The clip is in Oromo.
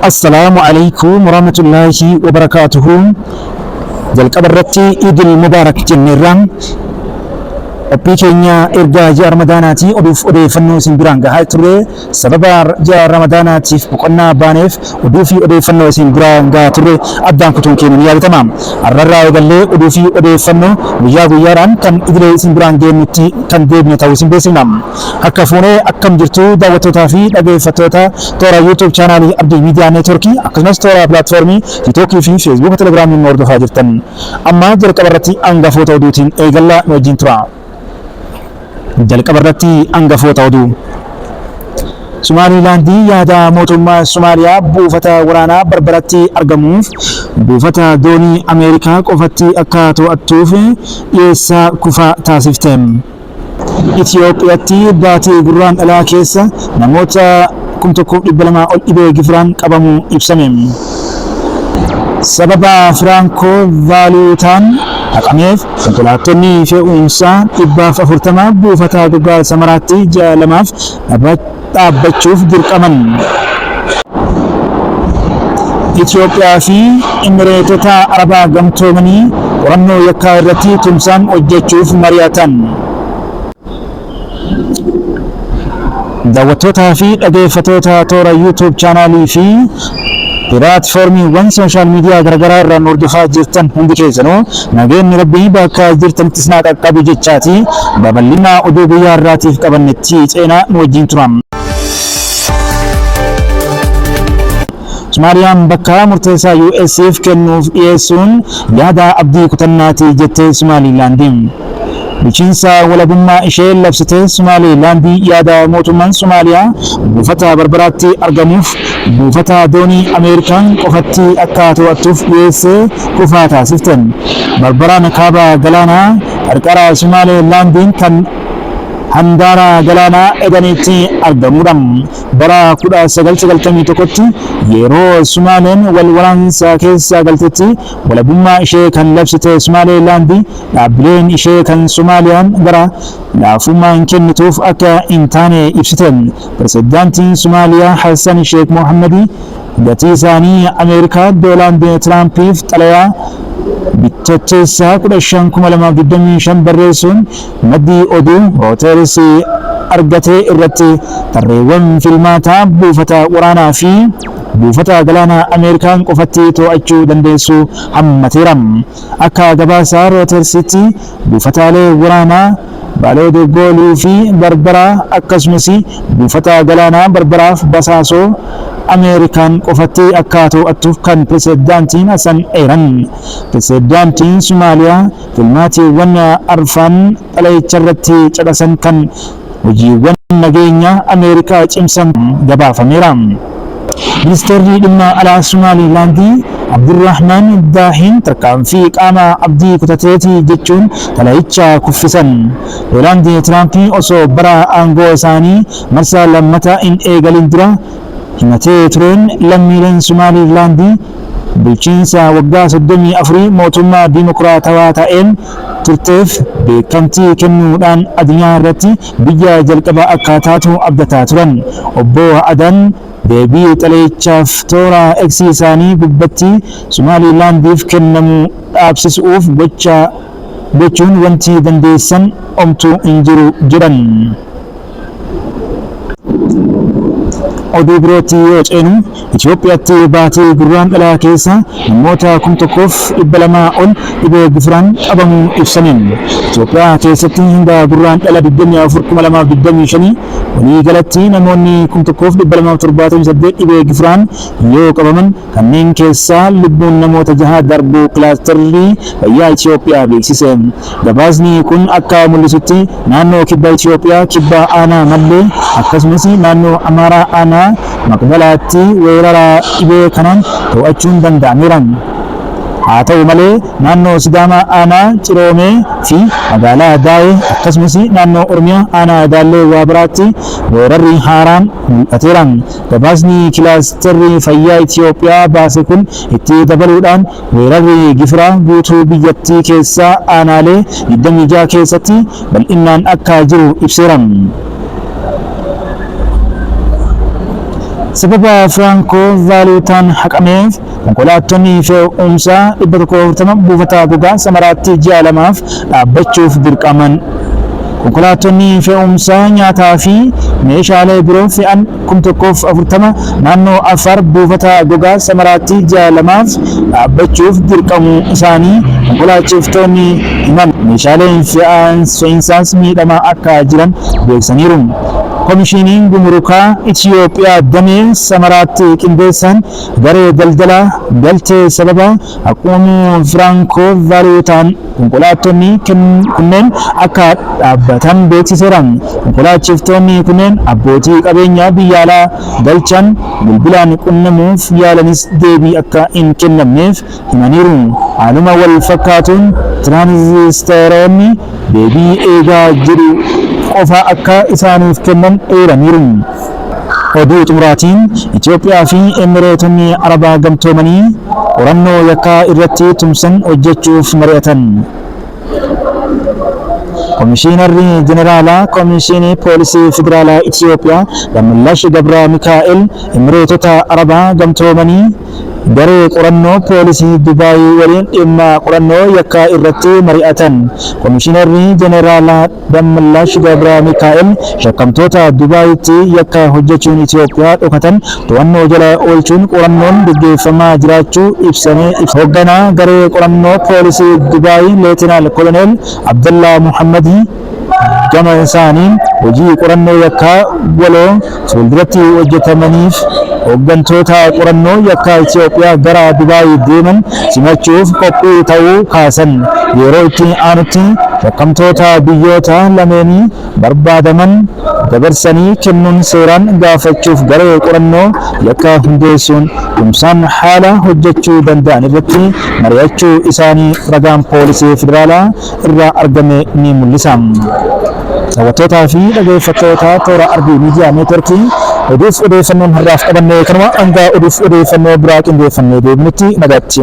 Assalamualaikum warahmatullahi wabarakatuh. Jalqaba irratti Idil Mubaarak jenneerra qophii keenya erga ji'a Ramadaanaati oduuf odeeffannoo isin biraan gahaa turre. Sababa ji'a Ramadaanaatiif boqonnaa baaneef oduu fi odeeffannoo isin biraan gahaa turre addaan kutuun keenya ni yaadatama. Har'arraa eegallee oduu fi odeeffannoo guyyaa guyyaadhaan kan idilee isin biraan geenyutti kan deebine ta'uu isin beeksifna. Akka fuunee akkam jirtu daawwattootaa fi dhaggeeffattoota toora YouTube chaanaalii Abdii Miidiyaa Neetworkii akkasumas toora pilaatfoormii TikTokii fi Facebook Telegiraamii nu hordofaa jirtan. Amma jalqaba irratti hangafoota oduutiin eegallaa nu wajjin tura. Jalqaba irratti hangafoota oduu. Somaalilaandii yaada mootummaa Somaaliyaa buufata waraanaa Barbaratti argamuuf buufata doonii Ameerikaa qofatti akka to'attuuf dhiyeessaa kufaa taasifte. Itoophiyaatti baatii gurraandhalaa keessa namoota 1,200 ol dhibee gifiraan qabamuu ibsame. Sababa Firankoo vaaluutaan haqameef konkolaattonni fe'umsaa 440 buufata gogaa Samaraatti ji'a lamaaf dhaabbachuuf dirqaman. Itoophiyaa fi Imireetota Arabaa gamtoomanii qorannoo yakkaa irratti tumsaan hojjechuuf mari'atan. Daawwattootaa fi dhaggeeffattoota toora YouTube chaanaalii fi pilaatfoormiiwwan sooshaal miidiyaa garaagaraa irraan hordofaa jirtan hundi keessanuu nageenyi rabbii bakka jirtanitti isin haa qaqqabu jechaati. Babal'ina oduu guyyaa irraatiif qabannetti ceenaa nu wajjin tura. Somaaliyaan bakka murteessaa USF kennuuf dhiyeessuun yaada abdii kutannaati jettee Somaalilaandiin. Bulchiinsa walabummaa ishee labsitee Somaalilaandii yaada mootummaan Somaaliyaa buufata Barbaraatti argamuuf buufata doonii Ameerikaan qofatti akka to'attuuf dhiyeessee kufaa taasifte. Barbaraan kaaba galaanaa qarqara Somaalilaandiin kan handaara galaanaa Edenitti argamudha. Bara 1991tti yeroo Somaaliyaan wal waraansa keessa galtetti walabummaa ishee kan labsite Somaalilaandii dhaabbileen ishee kan Soomaaliyaan gara laafummaan kennituuf akka hin taane ibsite. Pirezidaantiin Soomaaliyaa Hassan Sheekh Mohammad gatii isaanii Ameerikaa Doonaald Tiraampiif xalayaa bittootessa 15,2025 barreessuun maddii oduu Reuters argate irratti tarreewwan filmaataa buufata waraanaa fi buufata galaanaa Ameerikaan qofatti to'achuu dandeessu hammateera. Akka gabaasa Reutersitti buufataalee waraanaa Baaleedogooluu fi Barbaraa akkasumas buufata galaanaa Barbaraaf Basaasoo Ameerikaan qofatti akka to'attuuf kan pirezidaantiin Hassan eeran. Pirezidaantiin Somaaliyaa filmaatiiwwan arfan xalayicha irratti caqasan kan hojiiwwan nageenya Ameerikaa cimsan gabaafameera. Ministeerri dhimma alaa Somaalilaandii Abdurrahmaan Daahiin tarkaanfii qaama abdii kutateeti jechuun xalayicha kuffisan. Doonaald Tiraampii osoo bara aangoo isaanii marsaa lammataa hin eegalin dura himatee tureen lammiileen Somaalilaandii bulchiinsa waggaa 34 mootummaa dimokiraatawaa ta'een turteef beekamtii kennuudhaan addunyaa irratti biyya jalqabaa akka taatu abdataa turan. Obbo Adan deebii xalayichaaf toora X isaanii gubbatti Somaalilaandiif kennamu dhaabsisuuf gochuun wanti dandeessan omtuu hin jiru jedhan. Oduu birootti yoo ceenu Itoophiyaatti baatii gurraandhalaa keessa namoota 1,200 ol dhibee gifiraan qabamuu ibsame. Itoophiyaa keessatti hanga gurraandhala 24,2025 walii galatti namoonni 1,278 dhibee gifiraan yoo qabaman kanneen keessaa lubbuun namoota 6 darbuu kilaasterri fayyaa Itoophiyaa beeksise. Gabaasni kun akka mul'isutti naannoo kibba Itoophiyaa kibba aanaa Mallee akkasumas naannoo Amaaraa aanaa Maqdalaatti weerara dhibee kanaan to'achuun danda'ameera. Haa ta'u malee naannoo Sidaamaa aanaa Ciroomee fi magaalaa Daawee akkasumas naannoo Oromiyaa aanaa Daallee Waabiraatti weerarri haaraan mul'ateera. Gabaasni kilaasterri fayyaa Itoophiyaa baase kun itti dabaluudhaan weerarri gifiraa guutuu biyyattii keessaa aanaalee 26 keessatti bal'inaan akka jiru ibseera. sababa Firankoo Vaaluutaan haqameef konkolaattonni fe'umsaa 140 buufata gogaa Samaraatti ji'a lamaaf dhaabbachuuf dirqaman. Konkolaattonni fe'umsaa nyaataa fi meeshaalee biroo fe'an 140 naannoo Afar buufata gogaa Samaraatti ji'a lamaaf dhaabbachuuf dirqamuu isaanii konkolaachiftonni himan. Meeshaaleen fe'iinsaas miidhamaa akka jiran beeksaniiru. Komishiniin Gumurukaa Itiyoophiyaa damee Samaraatti qindeessan garee daldalaa galtee sababa haqamuu Firankoo Vaaluutaan konkolaattonni kunneen akka dhaabbatan beeksiseera. Konkolaachiftonni kunneen abbootii qabeenyaa biyya alaa galchan bilbilaan qunnamuuf yaalanis deebii akka hin kennamneef himaniiru. Haaluma wal fakkaatuun tiraanzisteeronni deebii eegaa jiru qofa akka isaaniif kennan eeraniiru. Oduu xumuraatiin Itoophiyaa fi Emireetonni Arabaa gamtoomanii qorannoo yakkaa irratti tumsan hojjechuuf mari'atan. Komishinarri Jeneraalaa Komishinii Poolisii Federaalaa Itoophiyaa Dammallaash Gabra Mikaa'el Emireetota Arabaa gamtoomanii garee qorannoo poolisii Dubaayii waliin dhimma qorannoo yakkaa irratti mari'atan. Komishinarri Jeneraalaa Dammallaash Gabra Mikaa'el shakkamtoota Dubaayitti yakka hojjechuun Itoophiyaa dhokatan to'annoo jala oolchuun qorannoon gaggeeffamaa jiraachuu ibsanii hoogganaa garee qorannoo poolisii Dubaayii Leetinaal Koloneel Abdallaa Muhammadi gama isaaniin hojii qorannoo yakkaa waloo fuulduratti hojjetamaniif hooggantoota qorannoo yakkaa Itoophiyaa gara Dubaayii deeman simachuuf qophii ta'uu kaasan. Yeroo itti aanutti shakkamtoota biyyoota lameenii barbaadaman dabarsanii kennuun seeraan gaafachuuf garee qorannoo yakkaa hundeessuun tumsaan haala hojjechuu danda'an irratti mari'achuu isaanii ragaan poolisii federaalaa irraa argame ni mul'isa. Daawwattootaa fi dhaggeeffattoota toora Arbii Miidiyaa Neetworkii oduuf odeeffannoon har'aaf qabannee kanuma hanga oduuf odeeffannoo biraa qindeeffannee deebinutti nagaatti.